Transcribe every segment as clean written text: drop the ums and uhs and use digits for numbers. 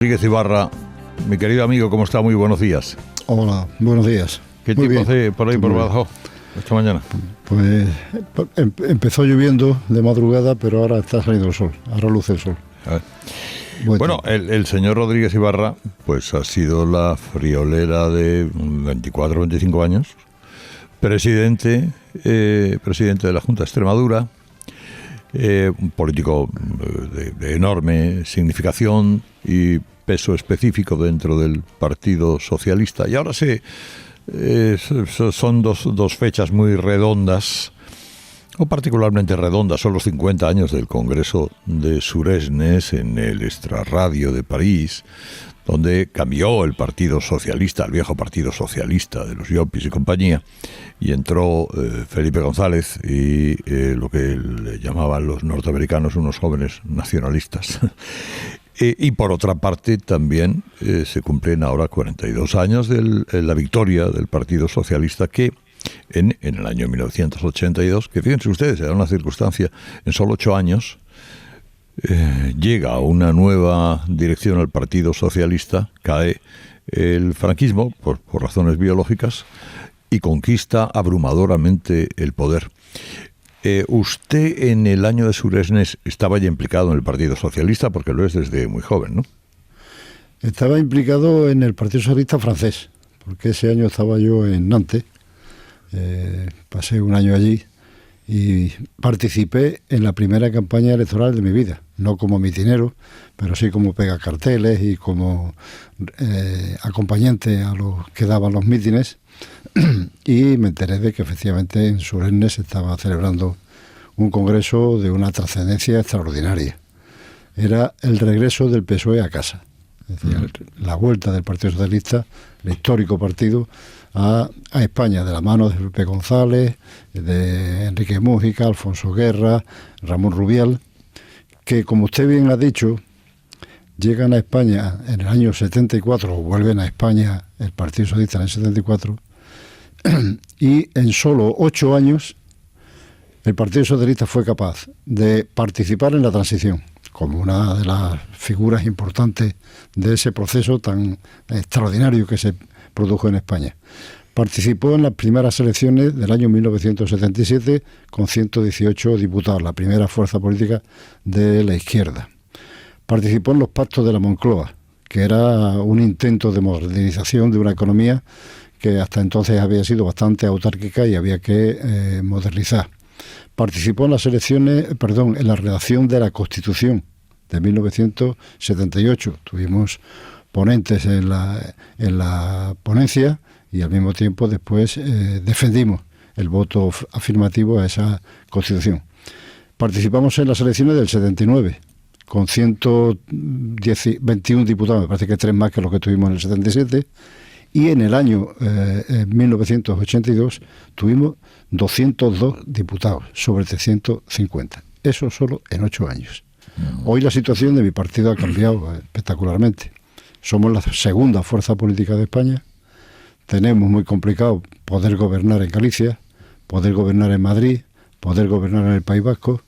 Rodríguez Ibarra, mi querido amigo, ¿cómo está? Muy buenos días. Hola, buenos días. ¿Qué Muy tiempo bien. hace por ahí, por Badajoz, esta mañana? Pues empezó lloviendo de madrugada, pero ahora está saliendo el sol, ahora luce el sol. A ver. Buen Bueno, tiempo. el señor Rodríguez Ibarra, pues ha sido la friolera de 24 o 25 años, presidente de la Junta de Extremadura, un político de enorme significación y peso específico dentro del Partido Socialista. Y ahora son dos fechas muy redondas, o particularmente redondas, son los 50 años del Congreso de Suresnes en el Extrarradio de París, donde cambió el Partido Socialista, el viejo Partido Socialista de los Llopis y compañía, y entró Felipe González y lo que le llamaban los norteamericanos unos jóvenes nacionalistas. Y por otra parte también se cumplen ahora 42 años de la victoria del Partido Socialista, que en el año 1982, que fíjense ustedes, era una circunstancia, en solo 8 años, llega una nueva dirección al Partido Socialista, cae el franquismo por razones biológicas y conquista abrumadoramente el poder. Usted en el año de Suresnes estaba ya implicado en el Partido Socialista, porque lo es desde muy joven, ¿no? Estaba implicado en el Partido Socialista francés, porque ese año estaba yo en Nantes, pasé un año allí y participé en la primera campaña electoral de mi vida, no como mitinero, pero sí como pegacarteles y como acompañante a los que daban los mítines. Y me enteré de que efectivamente en Suresnes se estaba celebrando un congreso de una trascendencia extraordinaria. Era el regreso del PSOE a casa, es decir, la vuelta del Partido Socialista, el histórico partido, a España, de la mano de Felipe González, de Enrique Múgica, Alfonso Guerra, Ramón Rubial, que, como usted bien ha dicho, llegan a España en el año 74, o vuelven a España el Partido Socialista en el 74, y en solo 8 años el Partido Socialista fue capaz de participar en la transición como una de las figuras importantes de ese proceso tan extraordinario que se produjo en España. Participó en las primeras elecciones del año 1977 con 118 diputados, la primera fuerza política de la izquierda. Participó en los pactos de la Moncloa, que era un intento de modernización de una economía que hasta entonces había sido bastante autárquica y había que modernizar. Participó en las en la redacción de la Constitución de 1978. Tuvimos ponentes en la ponencia y al mismo tiempo después defendimos el voto afirmativo a esa Constitución. Participamos en las elecciones del 79 con 121 diputados, me parece que 3 más que los que tuvimos en el 77, y en el año 1982 tuvimos 202 diputados sobre 350. Eso solo en 8 años. Hoy la situación de mi partido ha cambiado espectacularmente. Somos la segunda fuerza política de España. Tenemos muy complicado poder gobernar en Galicia, poder gobernar en Madrid, poder gobernar en el País Vasco,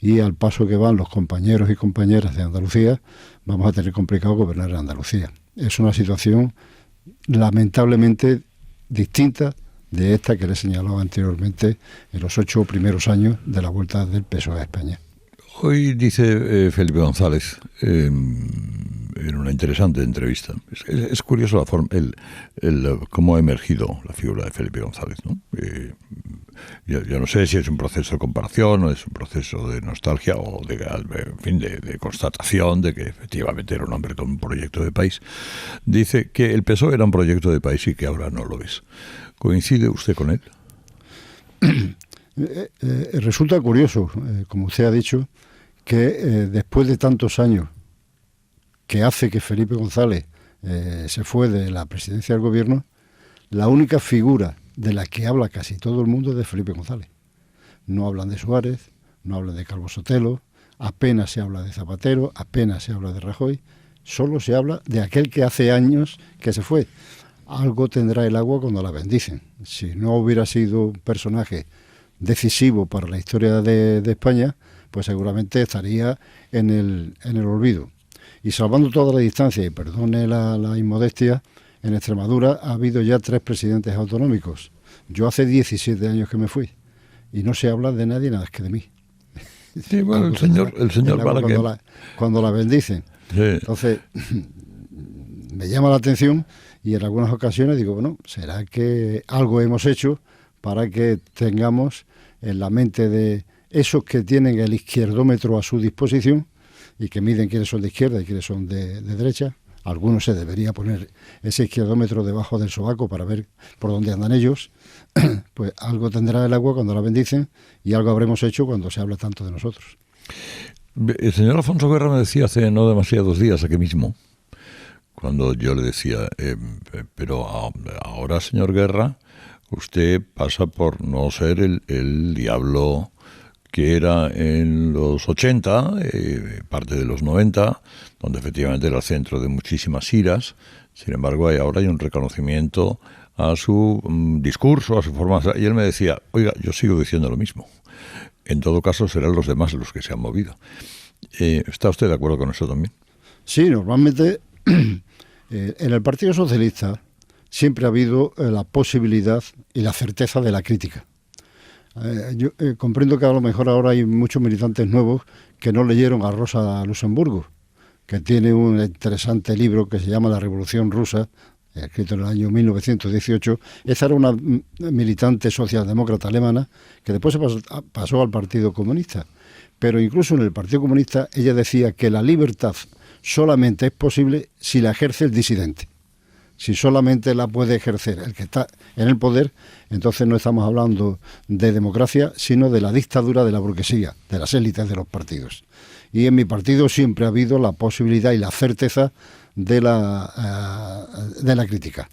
y al paso que van los compañeros y compañeras de Andalucía, vamos a tener complicado gobernar en Andalucía. Es una situación lamentablemente distinta de esta que le señalaba anteriormente en los 8 primeros años de la vuelta del PSOE a España. Hoy dice Felipe González, en una interesante entrevista, es curioso la forma, cómo ha emergido la figura de Felipe González, ¿no? Yo no sé si es un proceso de comparación o es un proceso de nostalgia o de constatación de que efectivamente era un hombre con un proyecto de país. Dice que el PSOE era un proyecto de país y que ahora no lo es. ¿Coincide usted con él? Resulta curioso, como usted ha dicho, que después de tantos años que hace que Felipe González se fue de la presidencia del gobierno, la única figura de la que habla casi todo el mundo es de Felipe González. No hablan de Suárez, no hablan de Calvo Sotelo, apenas se habla de Zapatero, apenas se habla de Rajoy, solo se habla de aquel que hace años que se fue. Algo tendrá el agua cuando la bendicen. Si no hubiera sido un personaje decisivo para la historia de España, pues seguramente estaría en el olvido. Y salvando toda la distancia, y perdone la inmodestia, en Extremadura ha habido ya 3 presidentes autonómicos. Yo hace 17 años que me fui. Y no se habla de nadie nada más que de mí. Sí, bueno, el señor Balaguer. Cuando la bendicen. Sí. Entonces, me llama la atención y en algunas ocasiones digo, bueno, ¿será que algo hemos hecho para que tengamos en la mente de esos que tienen el izquierdómetro a su disposición y que miden quiénes son de izquierda y quiénes son de derecha? Algunos se debería poner ese izquierdómetro debajo del sobaco para ver por dónde andan ellos. Pues algo tendrá el agua cuando la bendicen y algo habremos hecho cuando se habla tanto de nosotros. El señor Alfonso Guerra me decía hace no demasiados días aquí mismo, cuando yo le decía, pero ahora, señor Guerra, usted pasa por no ser el diablo que era en los 80, parte de los 90, donde efectivamente era el centro de muchísimas iras. Sin embargo, ahora hay un reconocimiento a su discurso, a su forma. Y él me decía, oiga, yo sigo diciendo lo mismo. En todo caso, serán los demás los que se han movido. ¿Está usted de acuerdo con eso también? Sí, normalmente en el Partido Socialista siempre ha habido la posibilidad y la certeza de la crítica. Yo comprendo que a lo mejor ahora hay muchos militantes nuevos que no leyeron a Rosa Luxemburgo, que tiene un interesante libro que se llama La Revolución Rusa, escrito en el año 1918. Esa era una militante socialdemócrata alemana que después pasó al Partido Comunista. Pero incluso en el Partido Comunista ella decía que la libertad solamente es posible si la ejerce el disidente. Si solamente la puede ejercer el que está en el poder, entonces no estamos hablando de democracia, sino de la dictadura de la burguesía, de las élites de los partidos. Y en mi partido siempre ha habido la posibilidad y la certeza de la crítica.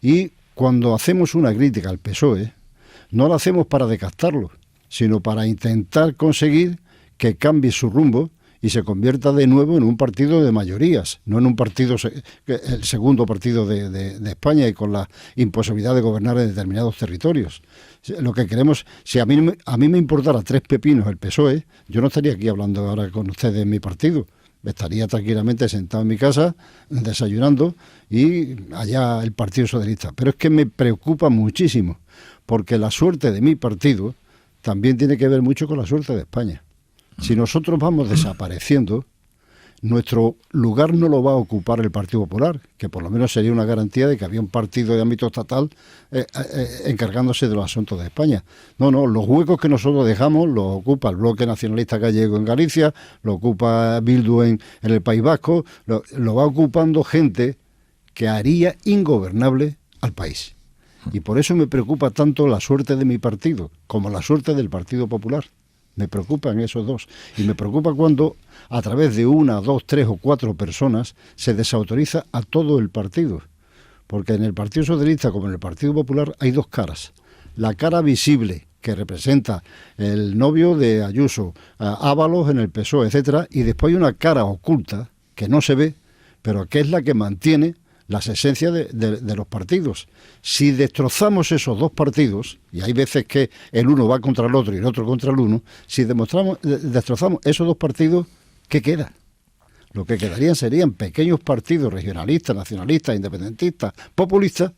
Y cuando hacemos una crítica al PSOE, no la hacemos para desgastarlo, sino para intentar conseguir que cambie su rumbo y se convierta de nuevo en un partido de mayorías, no en un partido, el segundo partido de España y con la imposibilidad de gobernar en determinados territorios. Lo que queremos, si a mí me importara 3 pepinos el PSOE, yo no estaría aquí hablando ahora con ustedes en mi partido. Estaría tranquilamente sentado en mi casa, desayunando, y allá el Partido Socialista. Pero es que me preocupa muchísimo, porque la suerte de mi partido también tiene que ver mucho con la suerte de España. Si nosotros vamos desapareciendo, nuestro lugar no lo va a ocupar el Partido Popular, que por lo menos sería una garantía de que había un partido de ámbito estatal encargándose de los asuntos de España. No, los huecos que nosotros dejamos los ocupa el Bloque Nacionalista Gallego en Galicia, lo ocupa Bildu en el País Vasco, lo va ocupando gente que haría ingobernable al país. Y por eso me preocupa tanto la suerte de mi partido, como la suerte del Partido Popular. Me preocupan esos dos. Y me preocupa cuando, a través de 1, 2, 3 o 4 personas, se desautoriza a todo el partido. Porque en el Partido Socialista, como en el Partido Popular, hay 2 caras. La cara visible, que representa el novio de Ayuso, Ábalos en el PSOE, etcétera, y después hay una cara oculta, que no se ve, pero que es la que mantiene las esencias de los partidos. Si destrozamos esos 2 partidos, y hay veces que el uno va contra el otro y el otro contra el uno, si destrozamos esos 2 partidos, ¿qué queda? Lo que quedarían serían pequeños partidos regionalistas, nacionalistas, independentistas, populistas,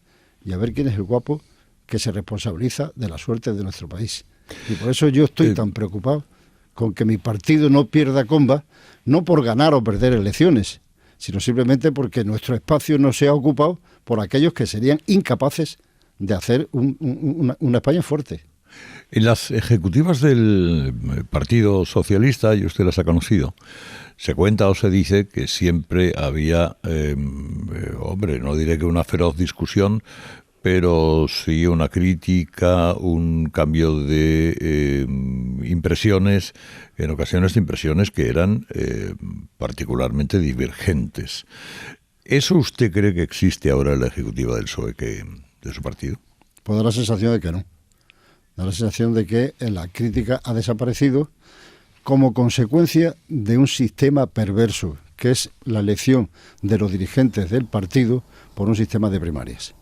y a ver quién es el guapo que se responsabiliza de la suerte de nuestro país. Y por eso yo estoy tan preocupado con que mi partido no pierda comba, no por ganar o perder elecciones, sino simplemente porque nuestro espacio no sea ocupado por aquellos que serían incapaces de hacer una España fuerte. En las ejecutivas del Partido Socialista, y usted las ha conocido, se cuenta o se dice que siempre había, no diré que una feroz discusión, pero sí una crítica, un cambio de impresiones, en ocasiones de impresiones que eran particularmente divergentes. ¿Eso usted cree que existe ahora en la ejecutiva del PSOE de su partido? Pues da la sensación de que no. Da la sensación de que la crítica ha desaparecido como consecuencia de un sistema perverso, que es la elección de los dirigentes del partido por un sistema de primarias.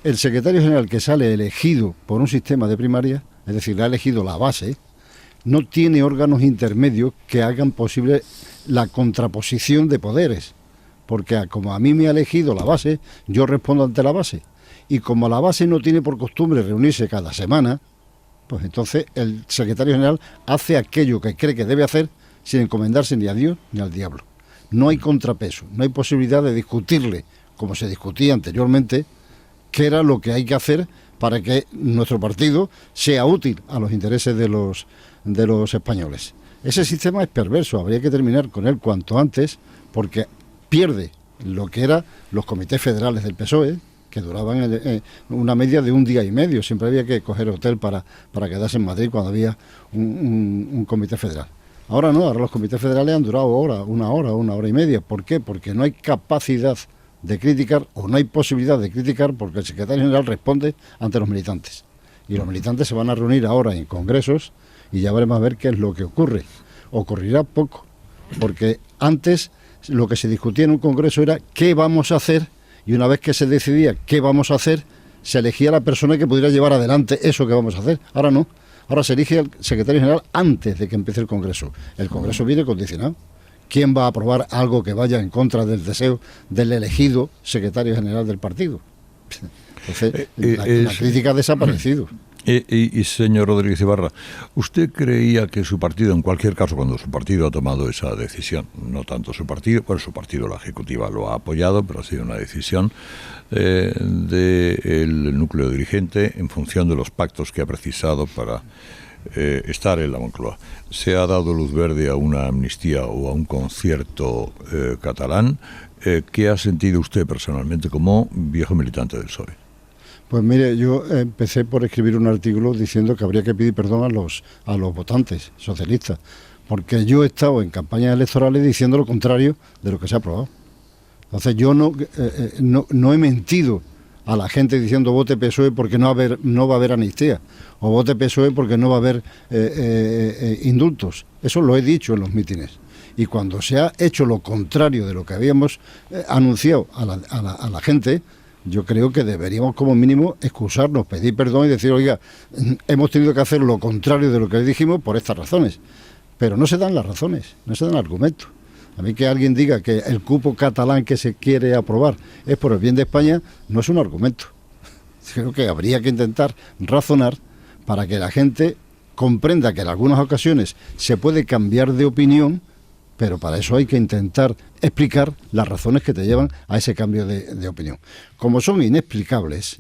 El secretario general que sale elegido por un sistema de primarias, es decir, le ha elegido la base, no tiene órganos intermedios que hagan posible la contraposición de poderes, porque como a mí me ha elegido la base, yo respondo ante la base, y como la base no tiene por costumbre reunirse cada semana, pues entonces el secretario general hace aquello que cree que debe hacer sin encomendarse ni a Dios ni al diablo. No hay contrapeso, no hay posibilidad de discutirle, como se discutía anteriormente, qué era lo que hay que hacer para que nuestro partido sea útil a los intereses de los españoles. Ese sistema es perverso, habría que terminar con él cuanto antes, porque pierde lo que eran los comités federales del PSOE, que duraban una media de un día y medio. Siempre había que coger hotel para quedarse en Madrid cuando había un comité federal. Ahora no, ahora los comités federales han durado una hora y media. ¿Por qué? Porque no hay capacidad de criticar, o no hay posibilidad de criticar, porque el secretario general responde ante los militantes. Y los militantes se van a reunir ahora en congresos y ya veremos a ver qué es lo que ocurre. Ocurrirá poco, porque antes lo que se discutía en un congreso era qué vamos a hacer, y una vez que se decidía qué vamos a hacer, se elegía la persona que pudiera llevar adelante eso que vamos a hacer. Ahora no, ahora se elige al secretario general antes de que empiece el congreso. El congreso viene condicionado. ¿Quién va a aprobar algo que vaya en contra del deseo del elegido secretario general del partido? Entonces, la crítica ha desaparecido. Y señor Rodríguez Ibarra, ¿usted creía que su partido, en cualquier caso, cuando su partido ha tomado esa decisión, no tanto su partido, bueno, su partido, la Ejecutiva, lo ha apoyado, pero ha sido una decisión del núcleo dirigente en función de los pactos que ha precisado para estar en la Moncloa? ¿Se ha dado luz verde a una amnistía o a un concierto catalán? ¿Qué ha sentido usted personalmente como viejo militante del PSOE? Pues mire, yo empecé por escribir un artículo diciendo que habría que pedir perdón a los votantes socialistas, porque yo he estado en campañas electorales diciendo lo contrario de lo que se ha aprobado. Entonces yo no he mentido a la gente diciendo vote PSOE porque no va a haber amnistía, o vote PSOE porque no va a haber indultos. Eso lo he dicho en los mítines. Y cuando se ha hecho lo contrario de lo que habíamos anunciado a la gente, yo creo que deberíamos como mínimo excusarnos, pedir perdón y decir, oiga, hemos tenido que hacer lo contrario de lo que le dijimos por estas razones. Pero no se dan las razones, no se dan argumentos. A mí que alguien diga que el cupo catalán que se quiere aprobar es por el bien de España, no es un argumento. Creo que habría que intentar razonar para que la gente comprenda que en algunas ocasiones se puede cambiar de opinión, pero para eso hay que intentar explicar las razones que te llevan a ese cambio de opinión. Como son inexplicables,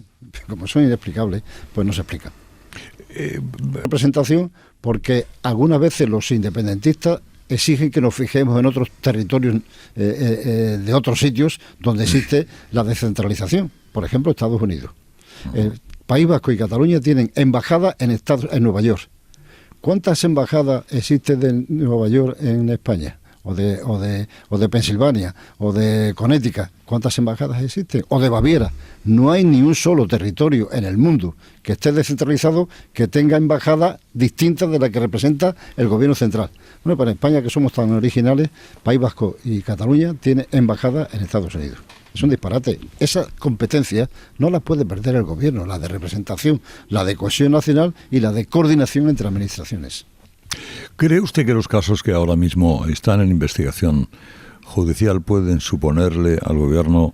pues no se explican. Representación, porque algunas veces los independentistas exigen que nos fijemos en otros territorios de otros sitios donde existe la descentralización. Por ejemplo, Estados Unidos. País Vasco y Cataluña tienen embajada en Nueva York. ¿Cuántas embajadas existen de Nueva York en España? O de Pensilvania, o de Connecticut, ¿cuántas embajadas existen? O de Baviera. No hay ni un solo territorio en el mundo que esté descentralizado que tenga embajadas distintas de la que representa el gobierno central. Bueno, para España, que somos tan originales, País Vasco y Cataluña tienen embajadas en Estados Unidos. Es un disparate. Esas competencias no las puede perder el gobierno, la de representación, la de cohesión nacional y la de coordinación entre administraciones. ¿Cree usted que los casos que ahora mismo están en investigación judicial pueden suponerle al gobierno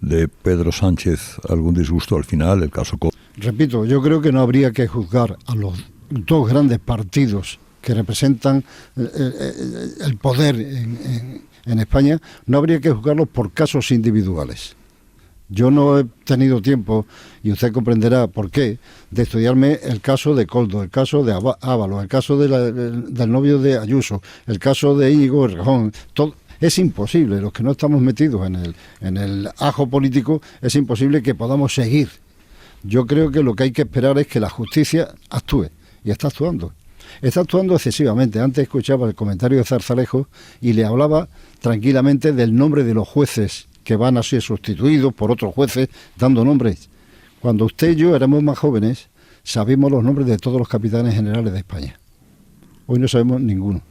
de Pedro Sánchez algún disgusto al final? El caso Repito, yo creo que no habría que juzgar a los dos grandes partidos que representan el poder en España, no habría que juzgarlos por casos individuales. Yo no he tenido tiempo, y usted comprenderá por qué, de estudiarme el caso de Koldo, el caso de Ábalos, el caso del novio de Ayuso, el caso de Íñigo Errejón. Todo. Es imposible, los que no estamos metidos en el ajo político, es imposible que podamos seguir. Yo creo que lo que hay que esperar es que la justicia actúe, y está actuando. Está actuando excesivamente. Antes escuchaba el comentario de Zarzalejo y le hablaba tranquilamente del nombre de los jueces que van a ser sustituidos por otros jueces, dando nombres. Cuando usted y yo éramos más jóvenes, sabíamos los nombres de todos los capitanes generales de España. Hoy no sabemos ninguno.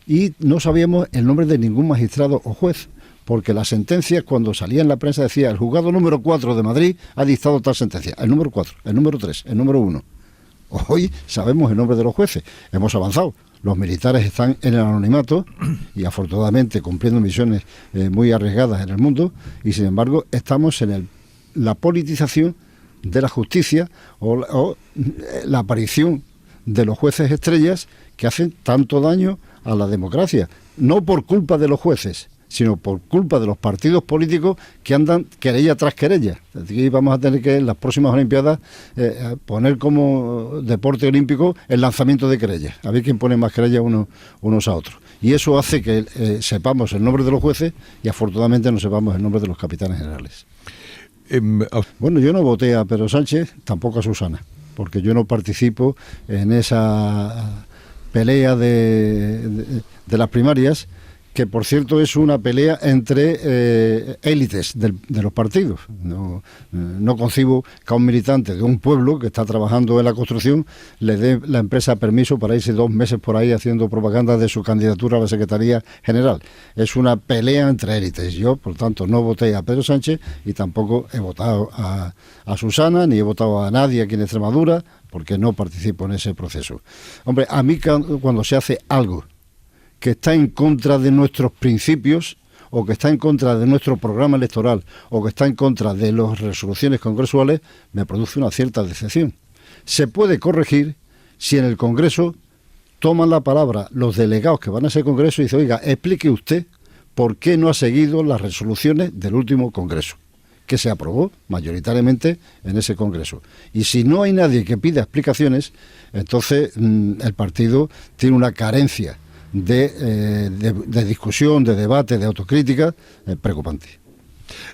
Y no sabíamos el nombre de ningún magistrado o juez, porque la sentencia, cuando salía en la prensa, decía, el juzgado número 4 de Madrid ha dictado tal sentencia, el número 4, el número 3, el número 1. Hoy sabemos el nombre de los jueces, hemos avanzado. Los militares están en el anonimato y afortunadamente cumpliendo misiones muy arriesgadas en el mundo, y sin embargo estamos en la politización de la justicia o la aparición de los jueces estrellas que hacen tanto daño a la democracia, no por culpa de los jueces, sino por culpa de los partidos políticos que andan querella tras querella. Aquí vamos a tener que en las próximas Olimpiadas poner como deporte olímpico el lanzamiento de querellas, a ver quién pone más querellas unos a otros. Y eso hace que sepamos el nombre de los jueces y afortunadamente no sepamos el nombre de los capitanes generales. Bueno, yo no voté a Pedro Sánchez, tampoco a Susana, porque yo no participo en esa pelea de las primarias, que por cierto es una pelea entre élites de los partidos. No concibo que a un militante de un pueblo que está trabajando en la construcción le dé la empresa permiso para irse 2 meses por ahí haciendo propaganda de su candidatura a la Secretaría General. Es una pelea entre élites. Yo, por tanto, no voté a Pedro Sánchez y tampoco he votado a Susana, ni he votado a nadie aquí en Extremadura, porque no participo en ese proceso. Hombre, a mí cuando se hace algo que está en contra de nuestros principios, o que está en contra de nuestro programa electoral, o que está en contra de las resoluciones congresuales, me produce una cierta decepción. Se puede corregir si en el Congreso toman la palabra los delegados que van a ese Congreso y dicen, oiga, explique usted por qué no ha seguido las resoluciones del último Congreso, que se aprobó mayoritariamente en ese Congreso. Y si no hay nadie que pida explicaciones, entonces el partido tiene una carencia de discusión, de debate, de autocrítica preocupante.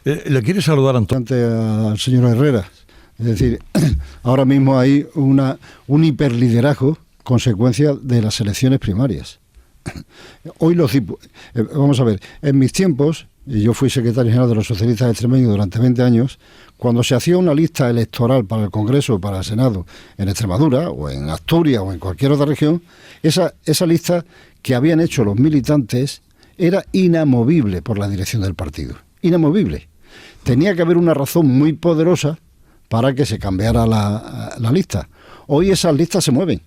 ¿Le quiere saludar, Antonio? Al señor Herrera. Es decir, ahora mismo hay un hiperliderazgo consecuencia de las elecciones primarias. Hoy vamos a ver, en mis tiempos, y yo fui secretario general de los socialistas extremeños durante 20 años, cuando se hacía una lista electoral para el Congreso o para el Senado en Extremadura o en Asturias o en cualquier otra región, esa lista que habían hecho los militantes era inamovible por la dirección del partido. Inamovible. Tenía que haber una razón muy poderosa para que se cambiara la lista. Hoy esas listas se mueven.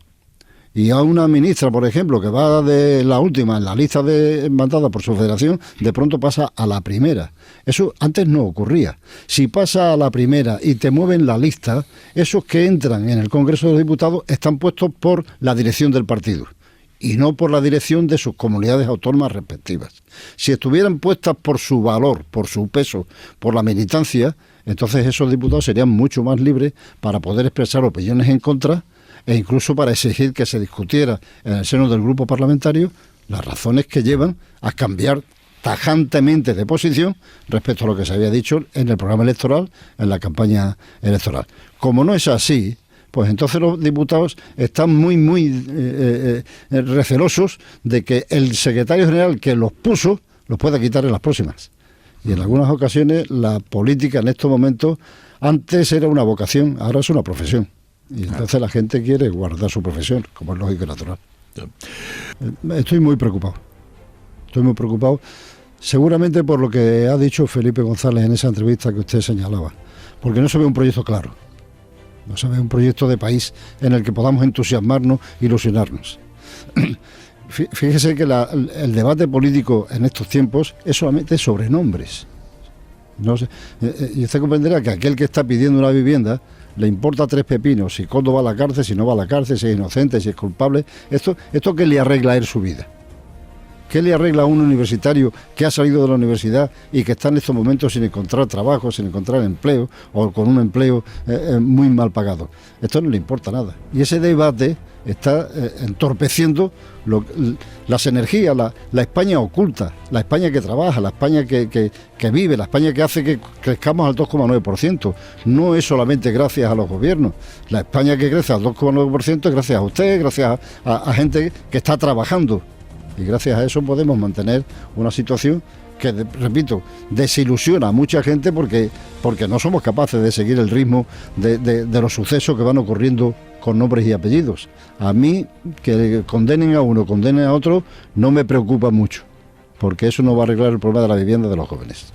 Y a una ministra, por ejemplo, que va de la última en la lista mandada por su federación, de pronto pasa a la primera. Eso antes no ocurría. Si pasa a la primera y te mueven la lista, esos que entran en el Congreso de los Diputados están puestos por la dirección del partido y no por la dirección de sus comunidades autónomas respectivas. Si estuvieran puestas por su valor, por su peso, por la militancia, entonces esos diputados serían mucho más libres para poder expresar opiniones en contra e incluso para exigir que se discutiera en el seno del grupo parlamentario las razones que llevan a cambiar tajantemente de posición respecto a lo que se había dicho en el programa electoral, en la campaña electoral. Como no es así, pues entonces los diputados están muy recelosos de que el secretario general que los puso los pueda quitar en las próximas. Y en algunas ocasiones la política en estos momentos, antes era una vocación, ahora es una profesión. Y entonces la gente quiere guardar su profesión, como es lógico y natural. Estoy muy preocupado. Seguramente por lo que ha dicho Felipe González en esa entrevista que usted señalaba. Porque no se ve un proyecto claro. No se ve un proyecto de país en el que podamos entusiasmarnos, ilusionarnos. Fíjese que el debate político en estos tiempos es solamente sobre nombres. No sé, y usted comprenderá que aquel que está pidiendo una vivienda le importa 3 pepinos, si cuándo va a la cárcel, si no va a la cárcel, si es inocente, si es culpable. ¿Esto qué le arregla a él su vida? ¿Qué le arregla a un universitario que ha salido de la universidad y que está en estos momentos sin encontrar trabajo, sin encontrar empleo o con un empleo muy mal pagado? Esto no le importa nada. Y ese debate está entorpeciendo las energías, la España oculta, la España que trabaja, la España que vive, la España que hace que crezcamos al 2,9%. No es solamente gracias a los gobiernos. La España que crece al 2,9% es gracias a usted, gracias a gente que está trabajando. Y gracias a eso podemos mantener una situación que, repito, desilusiona a mucha gente porque no somos capaces de seguir el ritmo de los sucesos que van ocurriendo con nombres y apellidos. A mí, que condenen a uno, condenen a otro, no me preocupa mucho, porque eso no va a arreglar el problema de la vivienda de los jóvenes.